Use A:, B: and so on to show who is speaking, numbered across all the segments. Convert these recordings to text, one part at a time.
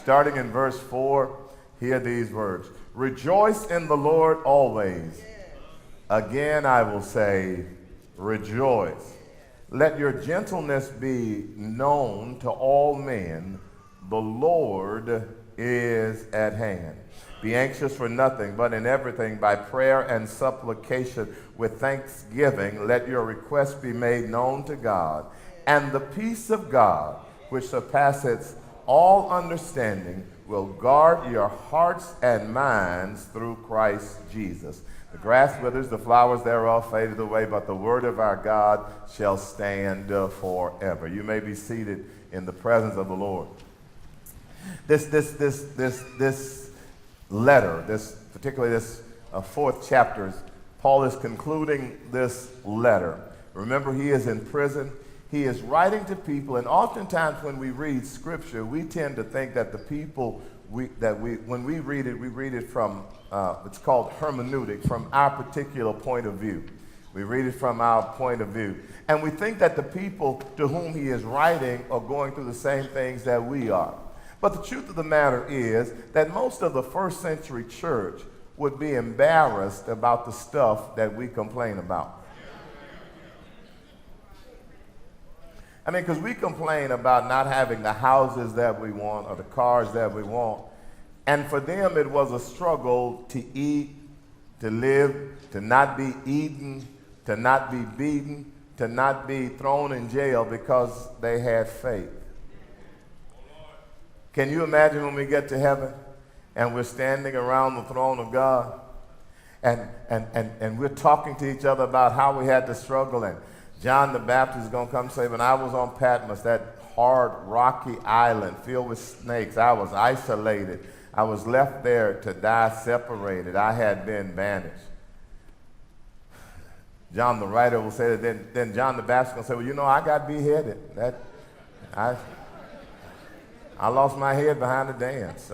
A: starting in verse 4, hear these words. Rejoice in the Lord always. Again, I will say, rejoice. Let your gentleness be known to all men. The Lord is at hand. Be anxious for nothing, but in everything by prayer and supplication with thanksgiving, let your requests be made known to God. And the peace of God, which surpasseth all understanding, will guard your hearts and minds through Christ Jesus. The grass withers, the flowers thereof fadeth away, but the word of our God shall stand forever. You may be seated in the presence of the Lord. This letter, particularly this fourth chapter, Paul is concluding this letter. Remember, he is in prison. He is writing to people, and oftentimes when we read Scripture, we tend to think that the people when we read it from, it's called hermeneutic, from our particular point of view. We read it from our point of view. And we think that the people to whom he is writing are going through the same things that we are. But the truth of the matter is that most of the first century church would be embarrassed about the stuff that we complain about. I mean, because we complain about not having the houses that we want or the cars that we want. And for them, it was a struggle to eat, to live, to not be eaten, to not be beaten, to not be thrown in jail because they had faith. Can you imagine when we get to heaven and we're standing around the throne of God and we're talking to each other about how we had to struggle, and John the Baptist is going to come and say, when I was on Patmos, that hard, rocky island filled with snakes, I was isolated. I was left there to die separated. I had been banished. John the writer will say that then John the Baptist will say, well, you know, I got beheaded. I lost my head behind the dance.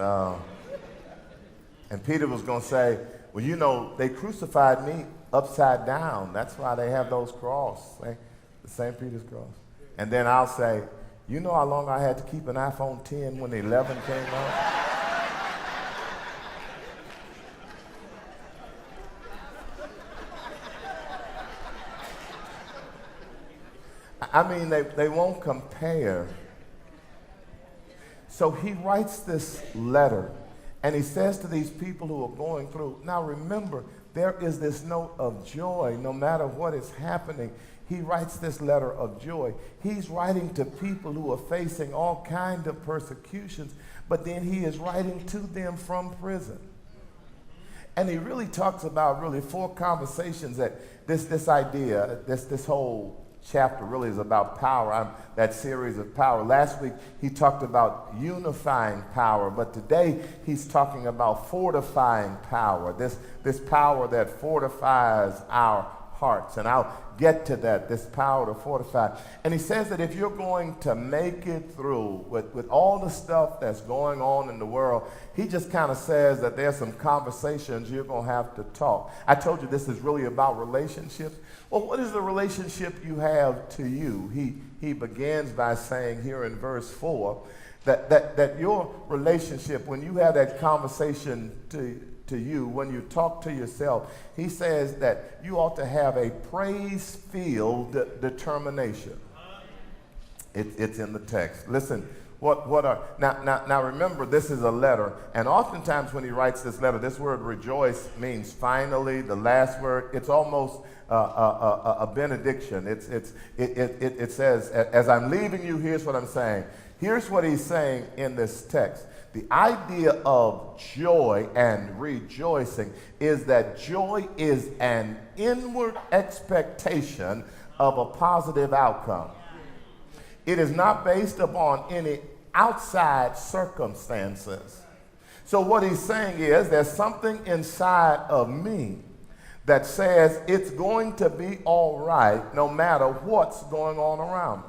A: And Peter was going to say, well, you know, they crucified me upside down. That's why they have those crosses, the St. Peter's cross. And then I'll say, you know how long I had to keep an iPhone 10 when the 11 came out? I mean, they won't compare. So he writes this letter, and he says to these people who are going through, now remember, there is this note of joy no matter what is happening. He writes this letter of joy. He's writing to people who are facing all kinds of persecutions, but then he is writing to them from prison. And he really talks about really four conversations that this idea, this whole chapter really is about power. That series of power. Last week he talked about unifying power, but today he's talking about fortifying power. This power that fortifies our hearts, and I'll get to that. This power to fortify. And he says that if you're going to make it through with all the stuff that's going on in the world, he just kind of says that there's some conversations you're going to have to talk. I told you this is really about relationships. Well, what is the relationship you have to you? He begins by saying here in verse 4 that your relationship, when you have that conversation to you, when you talk to yourself, he says that you ought to have a praise-filled determination. It's in the text. Listen, now remember, this is a letter, and oftentimes when he writes this letter, this word rejoice means finally, the last word. It's almost a benediction. It says, as I'm leaving you, here's what I'm saying. Here's what he's saying in this text. The idea of joy and rejoicing is that joy is an inward expectation of a positive outcome. It is not based upon any outside circumstances. So what he's saying is there's something inside of me that says it's going to be all right no matter what's going on around me.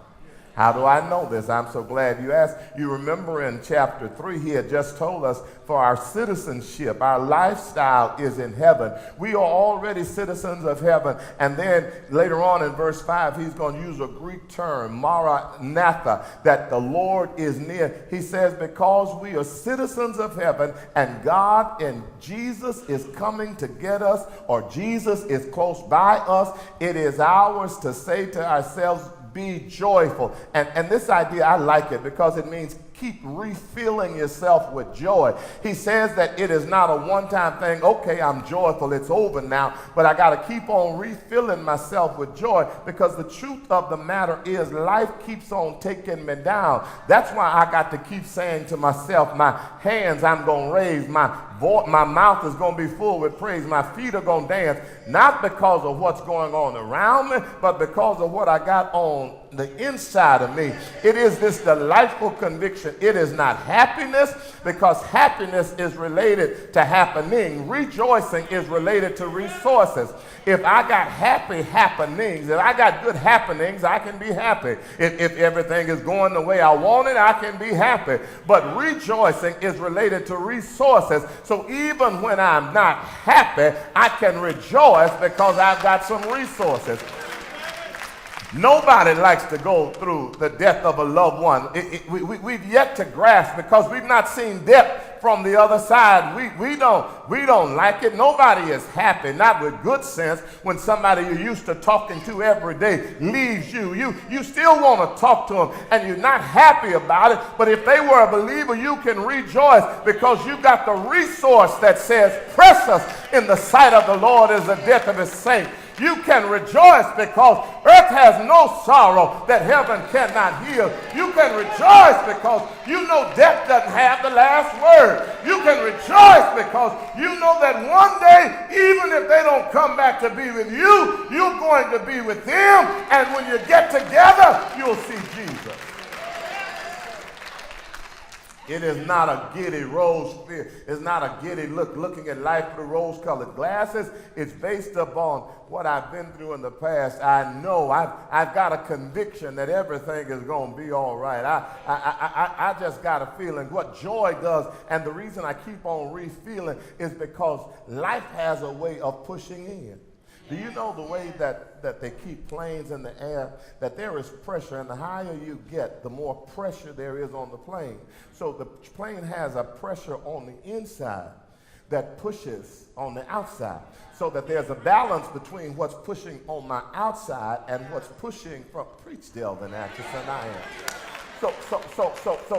A: How do I know this? I'm so glad you asked. You remember in chapter 3, he had just told us for our citizenship, our lifestyle is in heaven. We are already citizens of heaven. And then later on in verse 5, he's going to use a Greek term, maranatha, that the Lord is near. He says, because we are citizens of heaven and God and Jesus is coming to get us, or Jesus is close by us, it is ours to say to ourselves, be joyful. And this idea, I like it because it means keep refilling yourself with joy. He says that it is not a one-time thing. Okay, I'm joyful, it's over now, but I got to keep on refilling myself with joy, because the truth of the matter is life keeps on taking me down. That's why I got to keep saying to myself, my hands I'm going to raise, my mouth is going to be full with praise, my feet are going to dance, not because of what's going on around me, but because of what I got on the inside of me. It is this delightful conviction. It is not happiness, because happiness is related to happening. Rejoicing is related to resources. If I got happy happenings, if I got good happenings, I can be happy. If everything is going the way I want it, I can be happy. But rejoicing is related to resources. So even when I'm not happy, I can rejoice because I've got some resources. Nobody likes to go through the death of a loved one. We've yet to grasp, because we've not seen death from the other side. We don't like it. Nobody is happy, not with good sense, when somebody you're used to talking to every day leaves you. You still want to talk to them, and you're not happy about it. But if they were a believer, you can rejoice, because you got the resource that says, precious in the sight of the Lord is the death of his saints. You can rejoice because earth has no sorrow that heaven cannot heal. You can rejoice because you know death doesn't have the last word. You can rejoice because you know that one day, even if they don't come back to be with you, you're going to be with them. And when you get together, you'll see Jesus. It is not a giddy rose fear. It's not a giddy looking at life through rose-colored glasses. It's based upon what I've been through in the past. I know I've got a conviction that everything is going to be all right. I just got a feeling what joy does, and the reason I keep on refilling is because life has a way of pushing in. Do you know the way that they keep planes in the air, that there is pressure, and the higher you get, the more pressure there is on the plane. So the plane has a pressure on the inside that pushes on the outside, so that there's a balance between what's pushing on my outside and what's pushing from, preach Delvin, Atchison, I am. So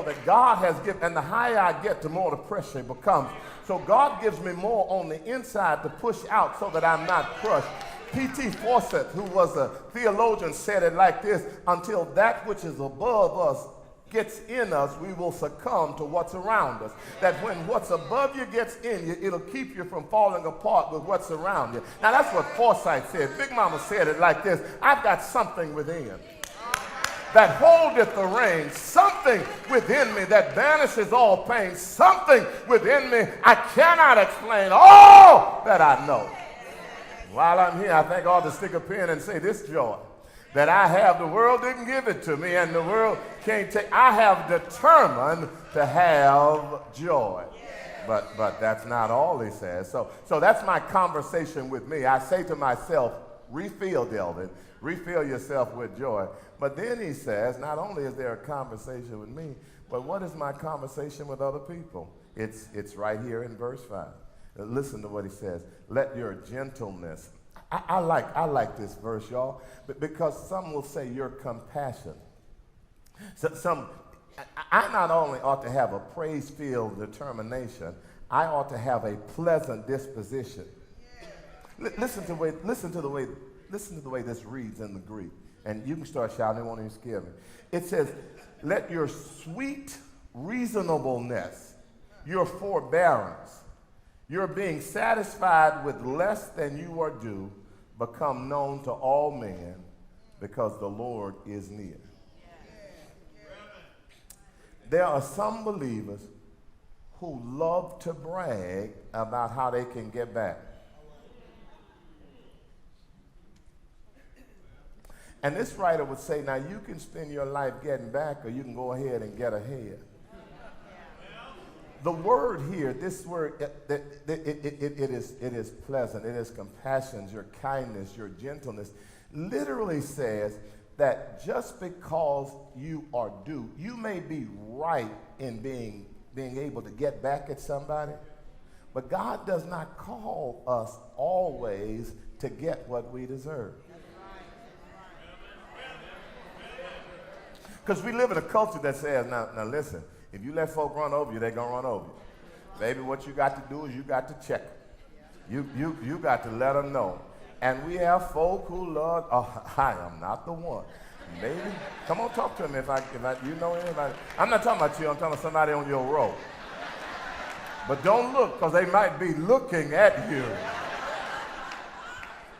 A: that God has given, and the higher I get, the more the pressure becomes. So God gives me more on the inside to push out so that I'm not crushed. P.T. Fawcett, who was a theologian, said it like this: until that which is above us gets in us, we will succumb to what's around us. That when what's above you gets in you, it'll keep you from falling apart with what's around you. Now that's what Forsyth said. Big Mama said it like this: I've got something within that holdeth the reins, something within me that banishes all pain, something within me I cannot explain, all that I know. While I'm here, I think I ought to stick a pen and say this joy that I have, the world didn't give it to me, and the world can't take. I have determined to have joy. But that's not all, he says. So that's my conversation with me. I say to myself, refill, Delvin, refill yourself with joy. But then he says, not only is there a conversation with me, but what is my conversation with other people? It's right here in verse 5. Listen to what he says. Let your gentleness. I like this verse, y'all, because some will say your compassion. I not only ought to have a praise-filled determination, I ought to have a pleasant disposition. Listen to the way this reads in the Greek. And you can start shouting, it won't even scare me. It says, let your sweet reasonableness, your forbearance, your being satisfied with less than you are due, become known to all men, because the Lord is near. There are some believers who love to brag about how they can get back. And this writer would say, now you can spend your life getting back, or you can go ahead and get ahead. The word here, this word, it is pleasant, it is compassion, your kindness, your gentleness, literally says that just because you are due, you may be right in being able to get back at somebody, but God does not call us always to get what we deserve. Because we live in a culture that says, now listen, if you let folk run over you, they're going to run over you. Baby, what you got to do is you got to check them. You got to let them know. And we have folk who love, I am not the one. Baby, come on, talk to me if you know anybody. I'm not talking about you, I'm talking about somebody on your row. But don't look, because they might be looking at you.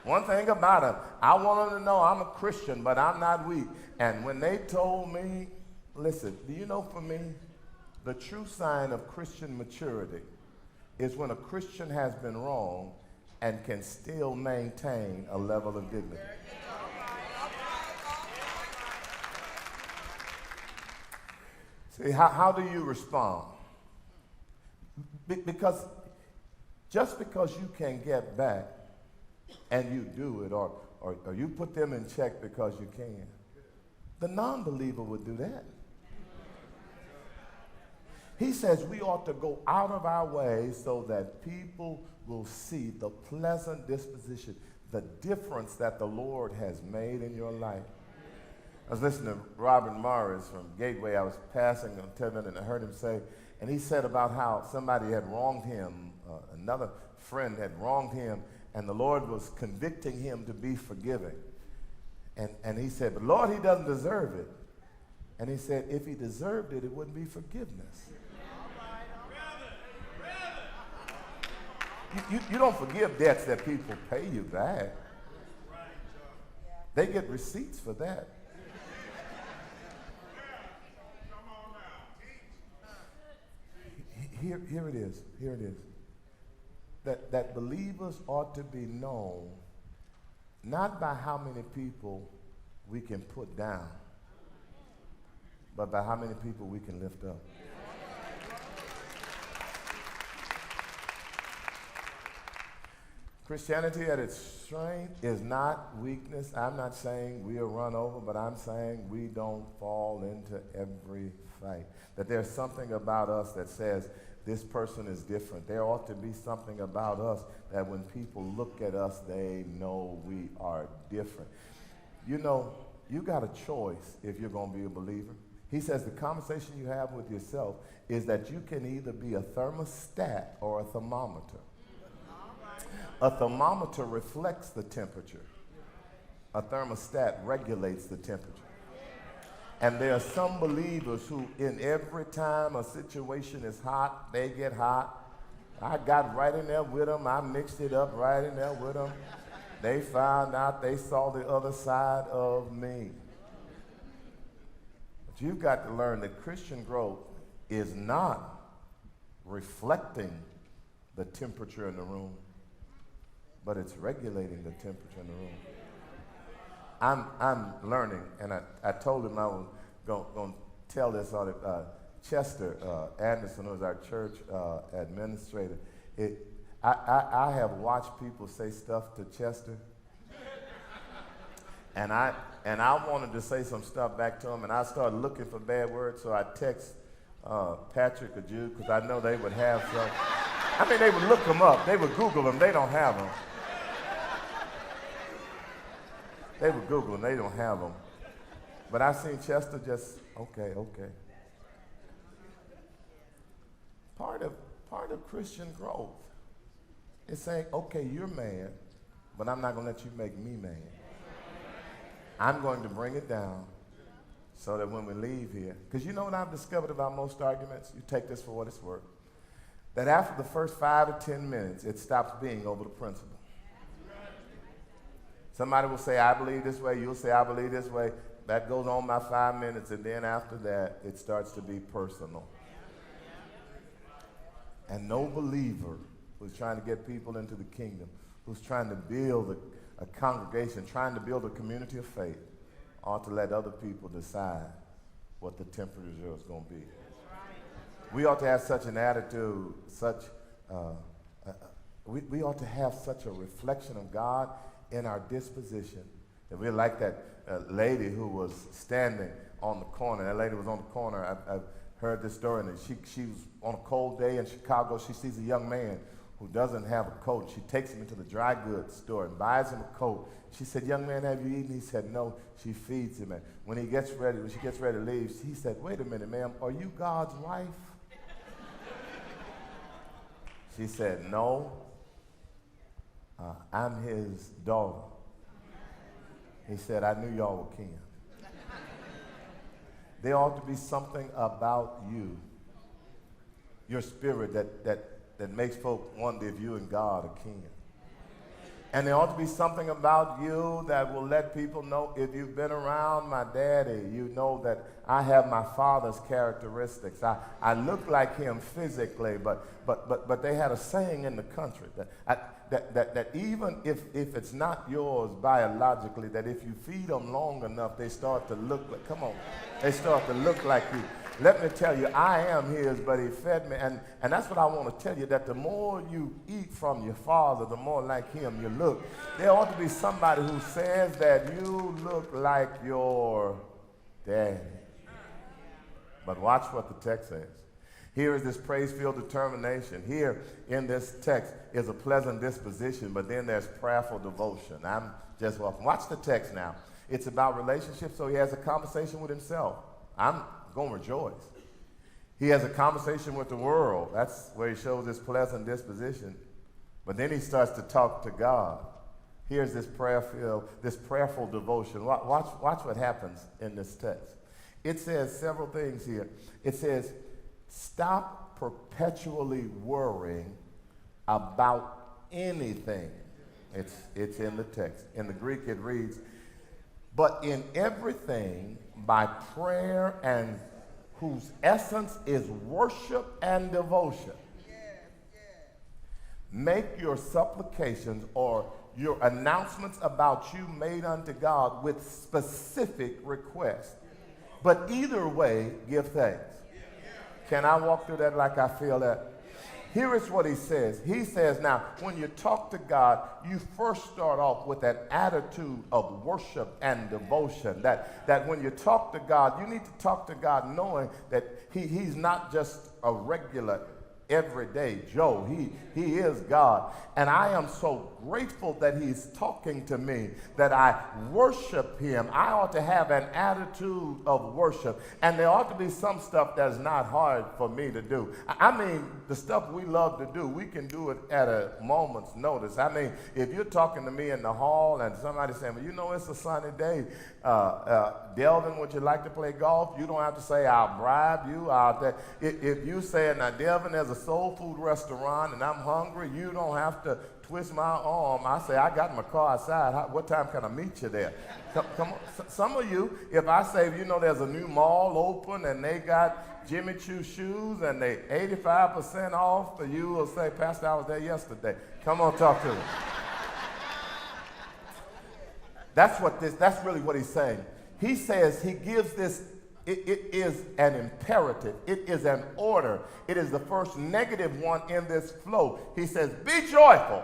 A: One thing about them, I want them to know I'm a Christian, but I'm not weak. And when they told me, listen, do you know for me, the true sign of Christian maturity is when a Christian has been wrong and can still maintain a level of dignity. See, how do you respond? Because just because you can get back and you do it, or you put them in check because you can, the non-believer would do that. He says we ought to go out of our way so that people will see the pleasant disposition, the difference that the Lord has made in your life. I was listening to Robert Morris from Gateway. I was passing on 10 minutes and I heard him say, and he said about how somebody had wronged him, another friend had wronged him, and the Lord was convicting him to be forgiving. And he said, but Lord, he doesn't deserve it. And he said, if he deserved it, it wouldn't be forgiveness. You don't forgive debts that people pay you back. They get receipts for that. Here it is. Here it is. That believers ought to be known not by how many people we can put down, but by how many people we can lift up. Christianity at its strength is not weakness. I'm not saying we are run over, but I'm saying we don't fall into every fight. That there's something about us that says this person is different. There ought to be something about us that when people look at us, they know we are different. You know, you got a choice if you're going to be a believer. He says the conversation you have with yourself is that you can either be a thermostat or a thermometer. A thermometer reflects the temperature. A thermostat regulates the temperature. And there are some believers who, in every time a situation is hot, they get hot. I got right in there with them. I mixed it up right in there with them. They found out they saw the other side of me. But you've got to learn that Christian growth is not reflecting the temperature in the room, but it's regulating the temperature in the room. I'm learning, and I told him I was going to tell this on Chester Anderson, who was our church administrator. I have watched people say stuff to Chester, and I wanted to say some stuff back to him, and I started looking for bad words, so I text Patrick or Jude, because I know they would have some. I mean, they would look them up. They would Google them. They don't have them. They would Google them. They don't have them. But I seen Chester just, okay. Part of Christian growth is saying, okay, you're mad, but I'm not going to let you make me mad. I'm going to bring it down so that when we leave here, because you know what I've discovered about most arguments? You take this for what it's worth. That after the first 5 to 10 minutes, it stops being over the principle. Somebody will say, I believe this way. You'll say, I believe this way. That goes on by 5 minutes, and then after that, it starts to be personal. And no believer who's trying to get people into the kingdom, who's trying to build a congregation, trying to build a community of faith, ought to let other people decide what the temperature is going to be. We ought to have such an attitude, we ought to have such a reflection of God in our disposition. And we're like that lady who was standing on the corner. That lady was on the corner. I've heard this story, and she was on a cold day in Chicago. She sees a young man who doesn't have a coat. She takes him into the dry goods store and buys him a coat. She said, "Young man, have you eaten?" He said, "No." She feeds him, and when she gets ready to leave, he said, "Wait a minute, ma'am, are you God's wife?" She said, "No, I'm his daughter." He said, "I knew y'all were kin." There ought to be something about you, your spirit, that makes folk wonder if you and God are kin. And there ought to be something about you that will let people know, if you've been around my daddy, you know that I have my father's characteristics. I look like him physically, but they had a saying in the country that even if it's not yours biologically, that if you feed them long enough, they start to look like, they start to look like you. Let me tell you, I am his, but he fed me. And that's what I want to tell you, that the more you eat from your father, the more like him you look. There ought to be somebody who says that you look like your daddy. But watch what the text says. Here is this praise-filled determination. Here in this text is a pleasant disposition, but then there's prayerful devotion. I'm just welcome. Watch the text now. It's about relationships, so he has a conversation with himself. I'm going to rejoice. He has a conversation with the world. That's where he shows his pleasant disposition. But then he starts to talk to God. Here's this prayerful devotion. Watch what happens in this text. It says several things here. It says, stop perpetually worrying about anything. It's in the text. In the Greek it reads, but in everything by prayer, and whose essence is worship and devotion. Make your supplications or your announcements about you made unto God with specific requests. But either way, give thanks. Can I walk through that like I feel that? Here is what he says. He says, now, when you talk to God, you first start off with an attitude of worship and devotion. That when you talk to God, you need to talk to God knowing that he's not just a regular everyday Joe. He is God. And I am so grateful that he's talking to me, that I worship him. I ought to have an attitude of worship. And there ought to be some stuff that's not hard for me to do. I mean, the stuff we love to do, we can do it at a moment's notice. I mean, if you're talking to me in the hall and somebody saying, well, you know, it's a sunny day. Delvin, would you like to play golf? You don't have to say, I'll bribe you. If you say, now, Delvin, there's a soul food restaurant and I'm hungry, you don't have to twist my arm. I say, I got my car outside. What time can I meet you there? Come on. Some of you, if I say, you know, there's a new mall open and they got Jimmy Choo shoes and they 85% off, you will say, Pastor, I was there yesterday. Come on, talk to me. That's really what he's saying. He says, he gives this, it is an imperative. It is an order. It is the first negative one in this flow. He says, be joyful,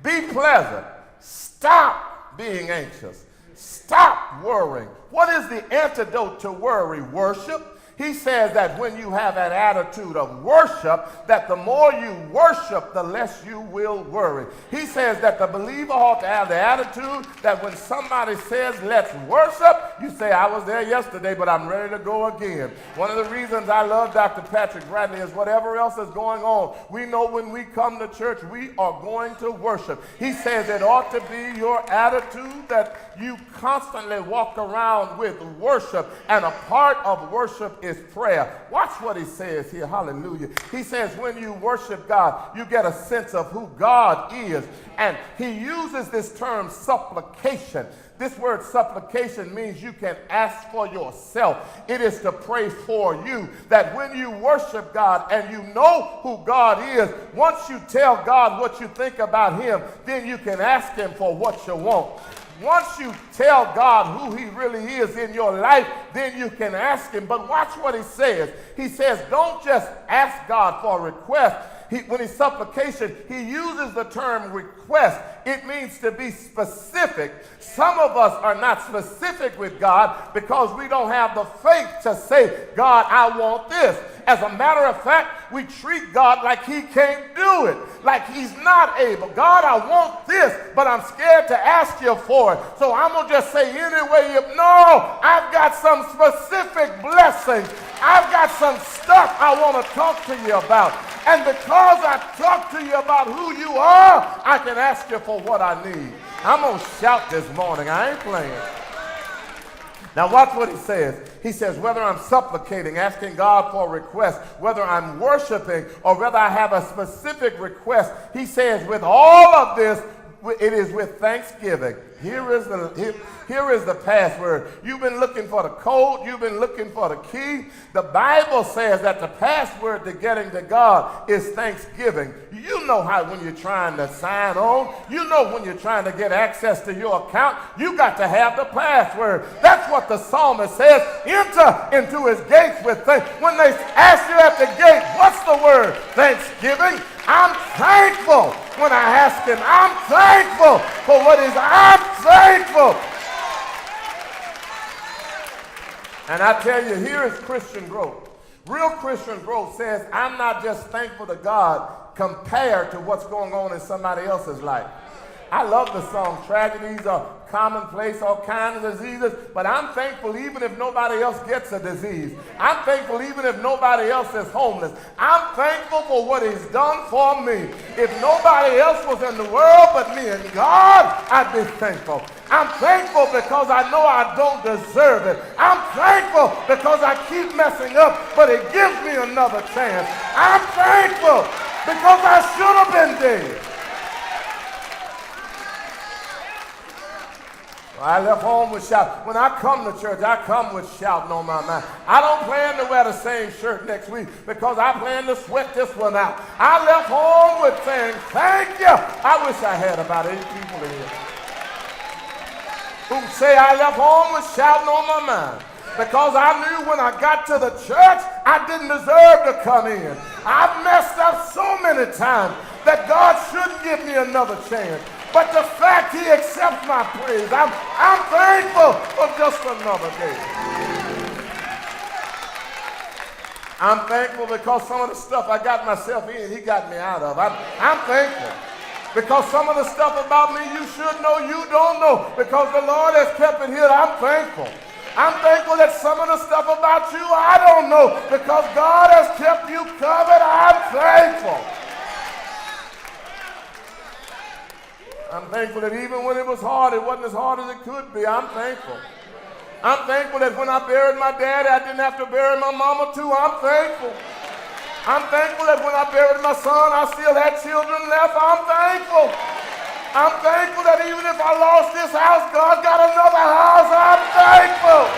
A: be pleasant, stop being anxious, stop worrying. What is the antidote to worry? Worship. He says that when you have an attitude of worship, that the more you worship, the less you will worry. He says that the believer ought to have the attitude that when somebody says, let's worship, you say, I was there yesterday, but I'm ready to go again. One of the reasons I love Dr. Patrick Bradley is whatever else is going on, we know when we come to church, we are going to worship. He says it ought to be your attitude that you constantly walk around with worship, and a part of worship is prayer. Watch what he says here. Hallelujah. He says when you worship God, you get a sense of who God is. And he uses this term supplication. This word supplication means you can ask for yourself. It is to pray for you. That when you worship God and you know who God is, once you tell God what you think about him, then you can ask him for what you want. Once you tell God who he really is in your life, then you can ask him. But watch what he says. He says, don't just ask God for a request. When he's supplication, he uses the term request. It means to be specific. Some of us are not specific with God because we don't have the faith to say, God, I want this. As a matter of fact, we treat God like he can't do it, like he's not able. God, I want this, but I'm scared to ask you for it. So I'm going to just say anyway, no, I've got some specific blessings. I've got some stuff I want to talk to you about. And because I talk to you about who you are, I can ask you for what I need. I'm going to shout this morning. I ain't playing. Now watch what he says. He says, whether I'm supplicating, asking God for a request, whether I'm worshiping, or whether I have a specific request, he says, with all of this, it is with thanksgiving. Here is the password. You've been looking for the code. You've been looking for the key. The Bible says that the password to getting to God is thanksgiving. You know how when you're trying to sign on, you know when you're trying to get access to your account, you got to have the password. That's what the psalmist says. Enter into his gates with thanks. When they ask you at the gate, what's the word? Thanksgiving. I'm thankful when I ask him. I'm thankful for what is. I'm thankful. And I tell you, here is Christian growth. Real Christian growth says, I'm not just thankful to God compared to what's going on in somebody else's life. I love the song, tragedies are commonplace, all kinds of diseases, but I'm thankful even if nobody else gets a disease. I'm thankful even if nobody else is homeless. I'm thankful for what he's done for me. If nobody else was in the world but me and God, I'd be thankful. I'm thankful because I know I don't deserve it. I'm thankful because I keep messing up, but it gives me another chance. I'm thankful because I should have been dead. I left home with shout. When I come to church, I come with shouting on my mind. I don't plan to wear the same shirt next week because I plan to sweat this one out. I left home with saying, thank you. I wish I had about 8 people in here who say I left home with shouting on my mind. Because I knew when I got to the church, I didn't deserve to come in. I've messed up so many times that God shouldn't give me another chance. But the fact he accepts my praise, I'm thankful for just another day. I'm thankful because some of the stuff I got myself in, he got me out of. I'm thankful. Because some of the stuff about me you should know, you don't know. Because the Lord has kept it here, I'm thankful. I'm thankful that some of the stuff about you I don't know. Because God has kept you covered, I'm thankful. I'm thankful that even when it was hard, it wasn't as hard as it could be. I'm thankful. I'm thankful that when I buried my daddy, I didn't have to bury my mama too. I'm thankful. I'm thankful that when I buried my son, I still had children left. I'm thankful. I'm thankful that even if I lost this house, God got another house. I'm thankful.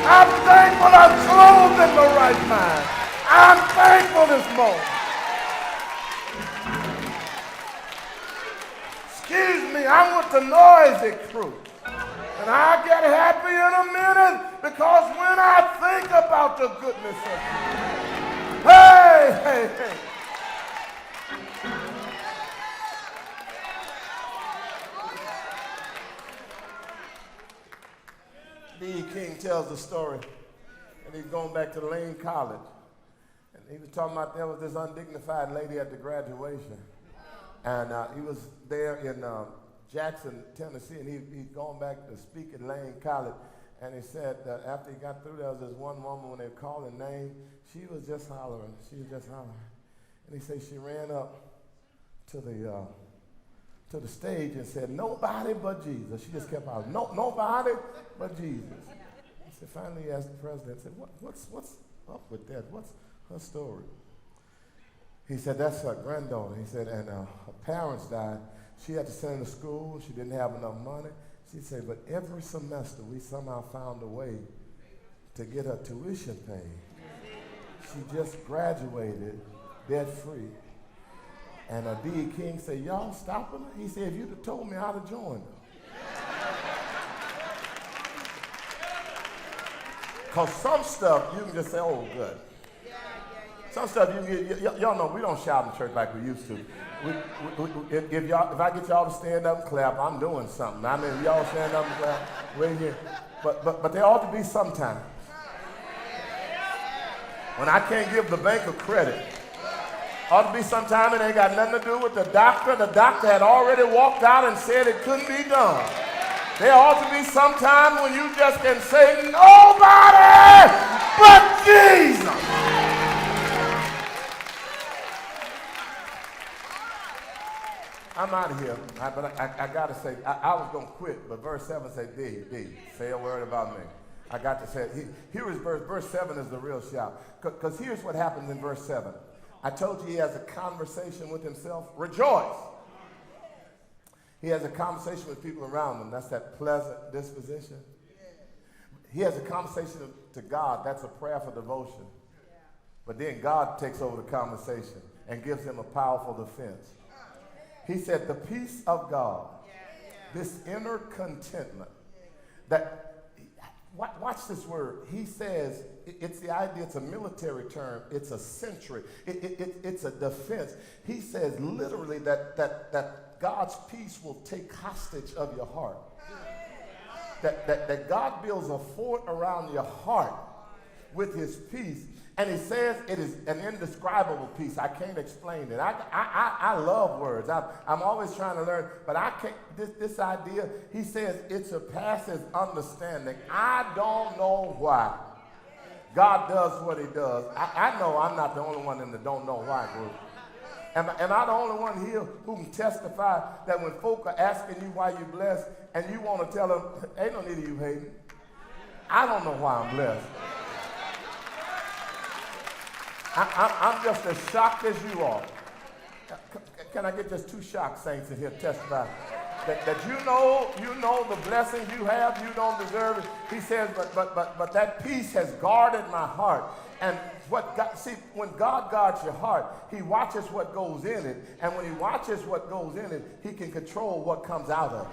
A: I'm thankful I'm clothed in the right mind. I'm thankful this morning. Excuse me, I'm with the noisy crew. And I get happy in a minute because when I think about the goodness of God. Hey, hey, hey. D. King tells the story, and he's going back to Lane College. And he was talking about there was this undignified lady at the graduation. And he was there in Jackson, Tennessee, and he's going back to speak at Lane College. And he said that after he got through, there was this one woman, when they called her name, she was just hollering. She was just hollering. And he said she ran up to the stage and said, nobody but Jesus. She just kept hollering, nobody but Jesus. He said, finally he asked the president, said, what's up with that? What's her story? He said, that's her granddaughter. He said, and her parents died. She had to send her to school. She didn't have enough money. She said, but every semester we somehow found a way to get her tuition paid. She just graduated debt-free. And D. King said, y'all stopping her? He said, if you'd have told me, I'd have joined her. Because some stuff you can just say, oh, good. Some stuff you can get, y'all know we don't shout in church like we used to. If I get y'all to stand up and clap, I'm doing something. I mean, y'all stand up and clap, we're here. But there ought to be some time when I can't give the bank a credit. Ought to be some time it ain't got nothing to do with the doctor. The doctor had already walked out and said it couldn't be done. There ought to be some time when you just can say, nobody but Jesus. I'm out of here, but I got to say, I was going to quit, but verse 7 said, D, say a word about me. I got to say it. Here is verse 7 is the real shout. Because here's what happens in verse 7. I told you he has a conversation with himself. Rejoice. He has a conversation with people around him. That's that pleasant disposition. He has a conversation to God. That's a prayerful devotion. But then God takes over the conversation and gives him a powerful defense. He said, the peace of God, this inner contentment, that, watch this word. He says, it's the idea, it's a military term, it's a sentry, it's a defense. He says literally that God's peace will take hostage of your heart. That God builds a fort around your heart with his peace. And he says it is an indescribable peace. I can't explain it. I love words. I'm always trying to learn, but I can't, this idea, he says it surpasses understanding. I don't know why God does what he does. I know I'm not the only one in the don't know why group. Am I the only one here who can testify that when folk are asking you why you're blessed and you want to tell them, ain't no need of you hating. I don't know why I'm blessed. I'm just as shocked as you are. Can I get just 2 shocked saints in here to testify? That you know the blessings you have, you don't deserve it. He says, but that peace has guarded my heart. And when God guards your heart, he watches what goes in it. And when he watches what goes in it, he can control what comes out of it.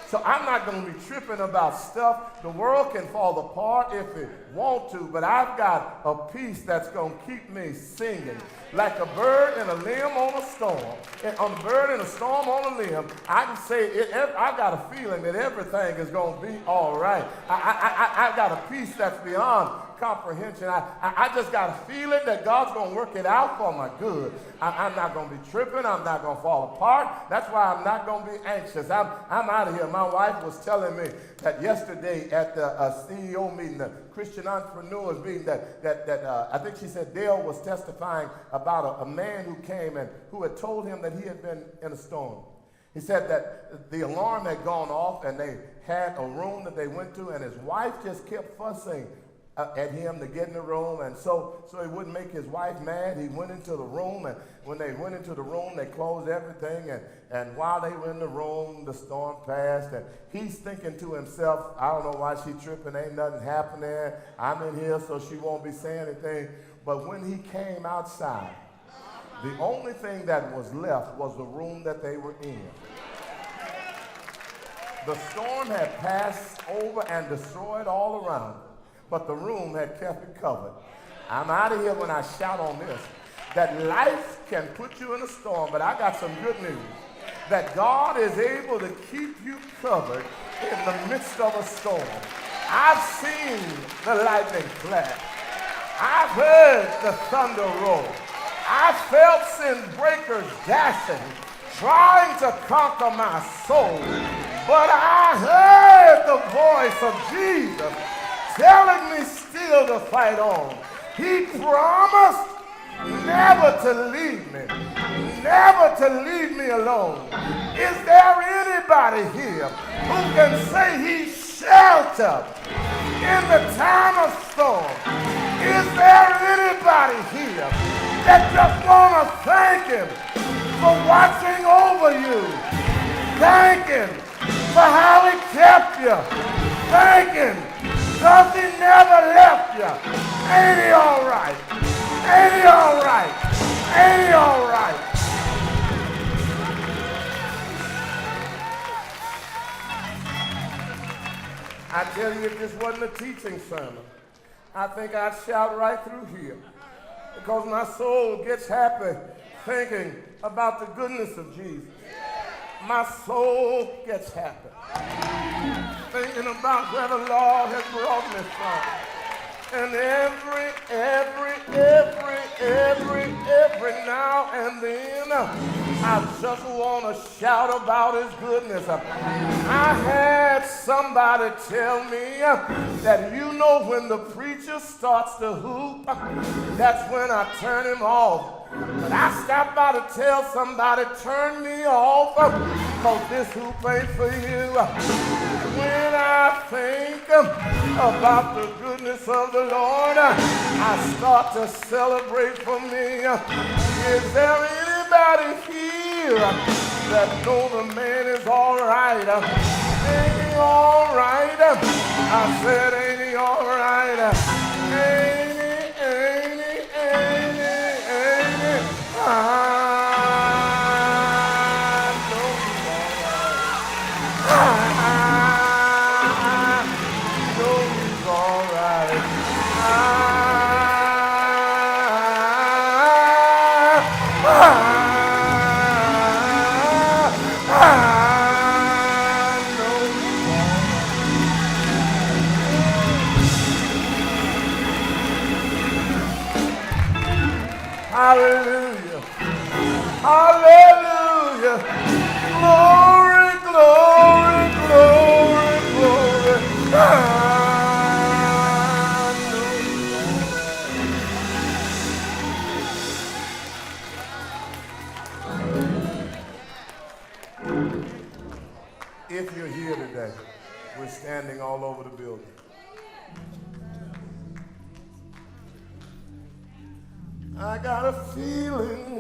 A: So I'm not going to be tripping about stuff. The world can fall apart if it want to, but I've got a peace that's going to keep me singing. Like a bird in a limb on a storm. And on a bird in a storm on a limb, I can say, I got a feeling that everything is going to be all right. I got a peace that's beyond comprehension. I just got a feeling that God's going to work it out for my good. I'm not going to be tripping. I'm not going to fall apart. That's why I'm not going to be anxious. I'm out of here. My wife was telling me that yesterday at the CEO meeting, the Christian entrepreneurs meeting, that I think she said Dale was testifying about a man who came and who had told him that he had been in a storm. He said that the alarm had gone off and they had a room that they went to, and his wife just kept fussing at him to get in the room, and so he wouldn't make his wife mad. He went into the room, and when they went into the room, they closed everything, and while they were in the room, the storm passed, and he's thinking to himself, I don't know why she tripping, ain't nothing happening, I'm in here so she won't be saying anything. But when he came outside, the only thing that was left was the room that they were in. The storm had passed over and destroyed all around it, but the room had kept it covered. I'm out of here when I shout on this, that life can put you in a storm, but I got some good news, that God is able to keep you covered in the midst of a storm. I've seen the lightning flash. I've heard the thunder roll. I felt sin breakers dashing, trying to conquer my soul. But I heard the voice of Jesus telling me still to fight on. He promised never to leave me, never to leave me alone. Is there anybody here who can say he's shelter in the time of storm? Is there anybody here that just want to thank him for watching over you? Thank him for how he kept you. Thank him because he never left you. Ain't he all right? Ain't he all right? Ain't he all right? I tell you, if this wasn't a teaching sermon, I think I'd shout right through here, because my soul gets happy thinking about the goodness of Jesus. My soul gets happy thinking about where the Lord has brought me from. And every now and then, I just want to shout about his goodness. I had somebody tell me that when the preacher starts to hoop, that's when I turn him off. But I stopped by to tell somebody, turn me off, because this hoop ain't for you. When I think about the goodness of the Lord, I start to celebrate for me. Is there anybody here that know the man is all right? Ain't he all right? I said, ain't he all right? Ain't he? I know he's all right. Hallelujah. Hallelujah. Glory, glory, glory, glory. If you're here today, we're standing all over the building. I got a feeling